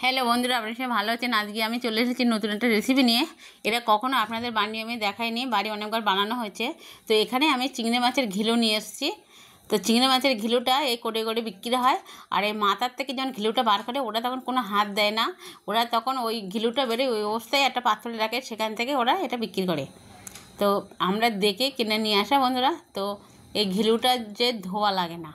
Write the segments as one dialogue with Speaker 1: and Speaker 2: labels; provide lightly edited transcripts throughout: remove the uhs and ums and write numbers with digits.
Speaker 1: Hello বন্ধুরা, আপনার সবাই ভালো আছেন। আজকে আমি চলে এসেছি নতুন একটা রেসিপি নিয়ে। এটা কখনো আপনাদের বানিয়ে আমি দেখাইনি, বাড়ি অনেকবার বানানো হয়েছে। তো এখানে আমি চিংড়ি মাছের ঘিলু নিয়ে এসেছি। তো চিংড়ি মাছের ঘিলুটা এই করে করে বিক্রি হয়। আর এই মাথার থেকে যখন ঘিলুটা বার করে ওরা তখন কোনো হাত দেয় না, ওরা তখন ওই ঘিলুটা বেরোয় ওই অবস্থায় একটা পাত্রে রাখে, সেখান থেকে ওরা এটা বিক্রি করে। তো আমরা দেখে কিনে নিয়ে আসা বন্ধুরা। তো এই ঘিলুটা যে ধোয়া লাগে না,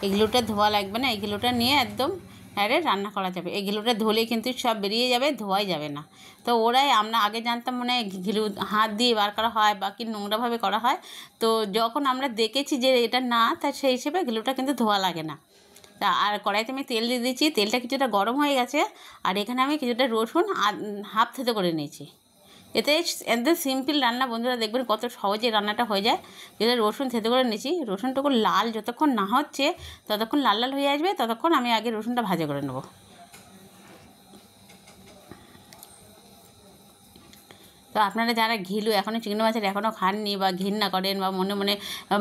Speaker 1: এই ঘিলুটা ধোয়া লাগবে না, এই ঘিলুটা নিয়ে একদম ডাইরেক্ট রান্না করা যাবে। এই ঘিলুটা ধুলে কিন্তু সব বেরিয়ে যাবে, ধোয়াই যাবে না। তো ওরাই, আমরা আগে জানতাম মনে হয় ঘিলু হাত দিয়ে বার করা হয় বা কি নোংরাভাবে করা হয়। তো যখন আমরা দেখেছি যে এটা না, তা সেই হিসেবে ঘিলুটা কিন্তু ধোয়া লাগে না। তা আর কড়াইতে আমি তেল দিয়ে দিয়েছি, তেলটা কিছুটা গরম হয়ে গেছে। আর এখানে আমি কিছুটা রসুন হাফ থেতো করে নিয়েছি। এতে একদম সিম্পল রান্না বন্ধুরা, দেখবেন কত সহজে রান্নাটা হয়ে যায়। যেটা রসুন থেতো করে নিয়েছি, রসুনটুকু লাল যতক্ষণ না হচ্ছে ততক্ষণ লাল লাল হয়ে আসবে, ততক্ষণ আমি আগে রসুনটা ভাজা করে নেব। তো আপনারা যারা ঘিলু এখনও চিংড়ি মাছের এখনও খাননি বা ঘৃণা করেন বা মনে মনে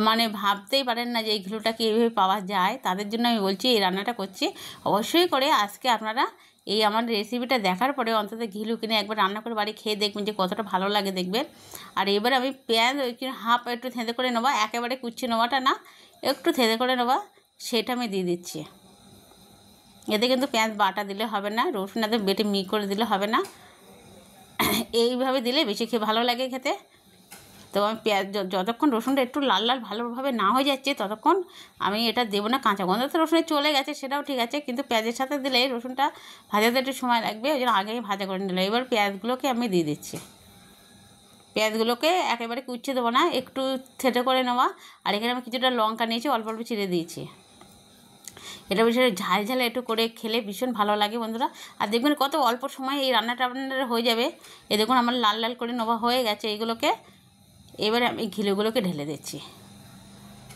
Speaker 1: মানে ভাবতেই পারেন না যে এই ঘিলুটা কি এইভাবে পাওয়া যায়, তাদের জন্য আমি বলছি এই রান্নাটা করছি। অবশ্যই করে আজকে আপনারা এই আমার রেসিপিটা দেখার পরে অন্তত ঘিলু কিনে একবার রান্না করে বাড়ি খেয়ে দেখবেন যে কতটা ভালো লাগে দেখবেন। আর এবার আমি পেঁয়াজ হাফ একটু থেঁতে করে নেওয়া, একেবারে কুচি নেওয়াটা না, একটু থেঁতে করে নেওয়া, সেটা আমি দিয়ে দিচ্ছি। এতে কিন্তু পেঁয়াজ বাটা দিলে হবে না, রসুন এতে বেটে করে দিলে হবে না, এইভাবে দিলে বেশি খেয়ে ভালো লাগে খেতে। তো আমি পেঁয়াজ যতক্ষণ রসুনটা একটু লাল লাল ভালোভাবে না হয়ে যাচ্ছে ততক্ষণ আমি এটা দেবো না। কাঁচা গন্ধ তো রসুনে চলে গেছে, সেটাও ঠিক আছে, কিন্তু পেঁয়াজের সাথে দিলে রসুনটা ভাজাতে একটু সময় লাগবে, ওই জন্য আগেই ভাজা করে নিলাম। এবার পেঁয়াজগুলোকে আমি দিয়ে দিচ্ছি। পেঁয়াজগুলোকে একেবারে কুচিয়ে দেবো না, একটু থেঁতে করে নেওয়া। আর এখানে আমি কিছুটা লঙ্কা নিয়েছি, অল্প অল্প চিড়ে দিয়েছি। এটা ভীষণ ঝাল ঝাল একটু করে খেলে ভীষণ ভালো লাগে বন্ধুরা। আর দেখবেন কত অল্প সময় এই রান্নাটা আপনার হয়ে যাবে। এ দেখুন আমার লাল লাল করে নেওয়া হয়ে গেছে এইগুলোকে। এবারে আমি ঘিলুগুলোকে ঢেলে দিচ্ছি।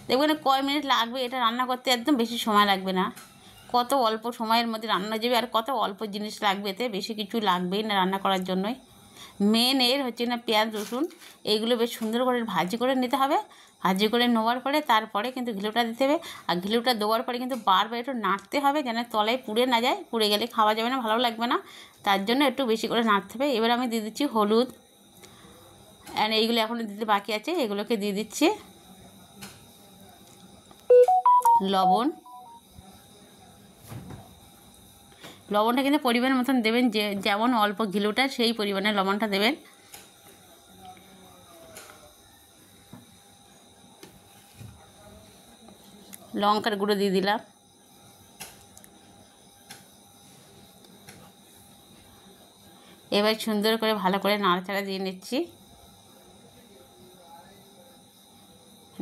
Speaker 1: দেখবেন কয় মিনিট লাগবে এটা রান্না করতে, একদম বেশি সময় লাগবে না। কত অল্প সময়ের মধ্যে রান্না যাবে, আর কত অল্প জিনিস লাগবে, এতে বেশি কিছু লাগবেই না রান্না করার জন্যই। মেন এর হচ্ছে না পেঁয়াজ রসুন, এইগুলো বেশ সুন্দর করে ভাজি করে নিতে হবে। ভাজি করে নেওয়ার পরে তারপরে কিন্তু ঘিলুটা দিতে হবে। আর ঘিলুটা দেওয়ার পরে কিন্তু বারবার একটু নাড়তে হবে, যেন তলায় পুড়ে না যায়, পুড়ে গেলে খাওয়া যাবে না, ভালো লাগবে না। তার জন্য একটু বেশি করে নাড়তে হবে। এবার আমি দিয়ে দিচ্ছি হলুদ, অ্যান্ড এইগুলো এখনও দিতে বাকি আছে, এগুলোকে দিয়ে দিচ্ছি লবণ। লবণটা কিন্তু পরিমাণ মতন দেবেন, যে যেমন অল্প ঘিলুটা সেই পরিমাণে লবণটা দেবেন। লঙ্কার গুঁড়ো দিয়ে দিলাম। এবার সুন্দর করে ভালো করে নাড়াচাড়া দিয়ে নিচ্ছি।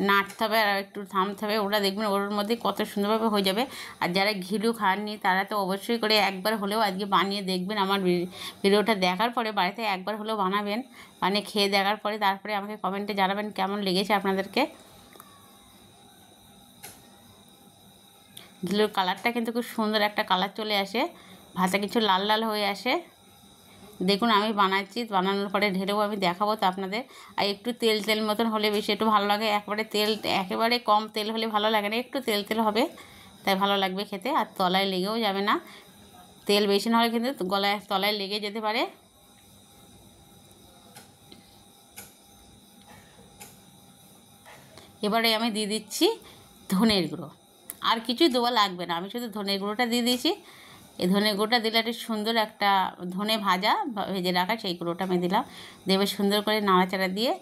Speaker 1: নাড়তে হবে আর একটু থামতে হবে, ওরা দেখবেন ওর মধ্যে কত সুন্দরভাবে হয়ে যাবে। আর যারা ঘিলু খাননি তারা তো অবশ্যই করে একবার হলেও আজকে বানিয়ে দেখবেন। আমার ভিডিওটা দেখার পরে বাড়িতে একবার হলেও বানাবেন, বানিয়ে খেয়ে দেখার পরে তারপরে আমাকে কমেন্টে জানাবেন কেমন লেগেছে আপনাদেরকে। ঘিলুর কালারটা কিন্তু খুব সুন্দর একটা কালার চলে আসে, ভাতটা কিছু লাল লাল হয়ে আসে। দেখুন আমি বানাচ্ছি, বানানোর পরে ঢেলেও আমি দেখাবো তো আপনাদের। আর একটু তেল তেল মতন হলে বেশি একটু ভালো লাগে, একেবারে কম তেল হলে ভালো লাগে না, একটু তেল তেল হবে, তাই ভালো লাগবে খেতে। আর তলায় লেগেও যাবে না, তেল বেশি না হলে কিন্তু তলায় লেগে যেতে পারে। এবারে আমি দিয়ে দিচ্ছি ধনের গুঁড়ো, আর কিছুই দেওয়া লাগবে না, আমি শুধু ধনের গুঁড়োটা দিয়ে দিয়েছি। এই ধনে গুঁড়োটা দিলে একটা সুন্দর একটা ধনে ভেজে রাখা সেই গুঁড়োটা আমি দিলাম। দেবে সুন্দর করে নাড়াচাড়া দিয়ে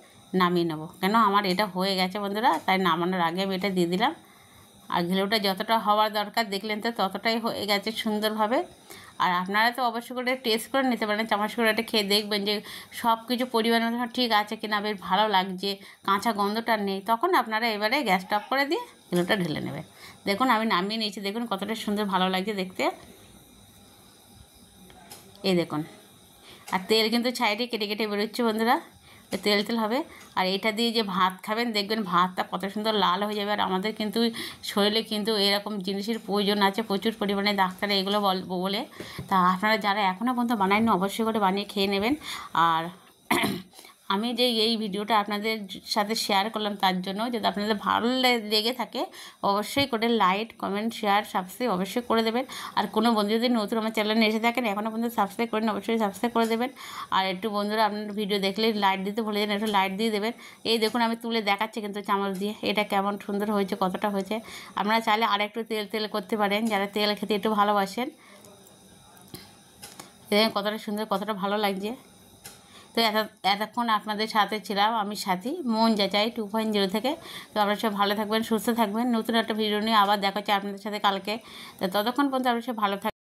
Speaker 1: নামিয়ে নেবো। কেন আমার এটা হয়ে গেছে বন্ধুরা, তাই নামানোর আগে আমি এটা দিয়ে দিলাম। আর ঘিলুটা যতটা হওয়ার দরকার দেখলেন তো ততটাই হয়ে গেছে সুন্দরভাবে। আর আপনারা তো অবশ্যই করে টেস্ট করে নিতে পারেন, চামচ করে এটা খেয়ে দেখবেন যে সব কিছু পরিমাণ মতো ঠিক আছে কিনা, বেশ ভালো লাগছে, কাঁচা গন্ধটা নেই, তখন আপনারা এবারে গ্যাসটা অফ করে দিয়ে ঘিলুটা ঢেলে নেবেন। দেখুন আমি নামিয়ে নিয়েছি, দেখুন কতটা সুন্দর ভালো লাগছে দেখতে। এই দেখুন, আর তেল কিন্তু সাইডে কেটে কেটে বেরোচ্ছে বন্ধুরা, তেল তেল হবে। আর এটা দিয়ে যে ভাত খাবেন দেখবেন ভাতটা কত সুন্দর লাল হয়ে যাবে। আর আমাদের কিন্তু শরীরে কিন্তু এরকম জিনিসের প্রয়োজন আছে প্রচুর পরিমাণে, ডাক্তারে এগুলো বলে। তা আপনারা যারা এখনও পর্যন্ত বানায়নি অবশ্যই করে বানিয়ে খেয়ে নেবেন। আর আমি যে এই ভিডিওটা আপনাদের সাথে শেয়ার করলাম তার জন্য, যদি আপনাদের ভালো লেগে থাকে অবশ্যই করে লাইক, কমেন্ট, শেয়ার, সাবস্ক্রাইব অবশ্যই করে দেবেন। আর কোনো বন্ধু যদি নতুন আমার চ্যানেলে এসে থাকেন এখনও পর্যন্ত সাবস্ক্রাইব করেন, অবশ্যই সাবস্ক্রাইব করে দেবেন। আর একটু বন্ধুরা আপনার ভিডিও দেখলে লাইক দিতে ভুলে যান, একটু লাইক দিয়ে দেবেন। এই দেখুন আমি তুলে দেখাচ্ছি কিন্তু চামচ দিয়ে এটা কেমন সুন্দর হয়েছে, কতটা হয়েছে। আপনারা চাইলে আর একটু তেল করতে পারেন, যারা তেল খেতে একটু ভালোবাসেন। দেখেন কতটা সুন্দর, কতটা ভালো লাগছে। তো এতক্ষণ আপনাদের সাথে ছিলাম আমি সাথী, মন যাচাই 2.0 থেকে। তো আপনারা সব ভালো থাকবেন, সুস্থ থাকবেন। নতুন একটা ভিডিও নিয়ে আবার দেখা হচ্ছে আপনাদের সাথে কালকে। তো ততক্ষণ পর্যন্ত আপনারা সব ভালো থাকবেন।